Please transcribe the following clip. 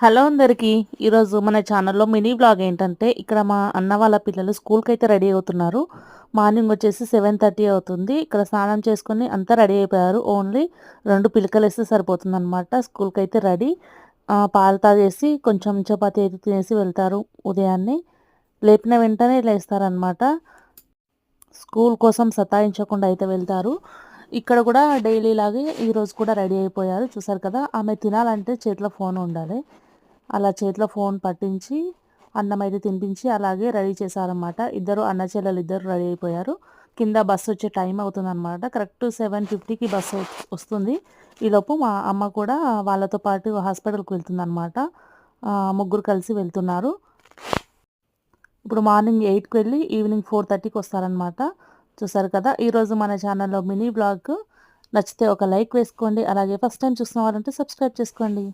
Hello అందరికీ. ఈరోజు మన ఛానల్‌లో మినీ వ్లాగ్ ఏంటంటే, ఇక్కడ మా అన్న వాళ్ళ పిల్లలు స్కూల్‌కైతే రెడీ అవుతున్నారు. మార్నింగ్ వచ్చేసి 7:30 అవుతుంది. ఇక్కడ స్నానం చేసుకొని అంతా రెడీ అయిపోయారు. ఓన్లీ 2 పిలకలేస్తే సరిపోతుందనమాట. స్కూల్‌కైతే రెడీ. పాలు తాగేసి కొంచెం చపాతీ అయితే తినేసి వెళ్తారు ఉదయాన్నే. లేపిన వెంటనే లేస్తారనమాట. స్కూల్ కోసం సతాయించకుండా అయితే వెళ్తారు. ఇక్కడ కూడా డైలీ లాగే ఈరోజు కూడా రెడీ అయిపోయారు. చూసారు కదా! ఆమె తినాలంటే చేతిలో ఫోన్ ఉండాలి. అలా చేతిలో ఫోన్ పట్టించి, అన్నమైతే తినిపించి, అలాగే రెడీ చేశారనమాట. ఇద్దరు అన్న చెల్లెలిద్దరూ రెడీ అయిపోయారు. కింద బస్సొచ్చే టైం అవుతుందనమాట. కరెక్ట్ 7:50కి బస్సు వస్తుంది. ఈలోపు మా అమ్మ కూడా వాళ్ళతో పాటు హాస్పిటల్‌కి వెళ్తుందనమాట. ముగ్గురు కలిసి వెళ్తున్నారు. ఇప్పుడు మార్నింగ్ 8కి వెళ్ళి ఈవినింగ్ 4:30కి వస్తారనమాట. చూసారు కదా! ఈరోజు మన ఛానల్‌లో మినీ వ్లాగ్ నచ్చితే ఒక లైక్ వేసుకోండి. అలాగే ఫస్ట్ టైం చూస్తున్న వారంటే సబ్స్క్రైబ్ చేసుకోండి.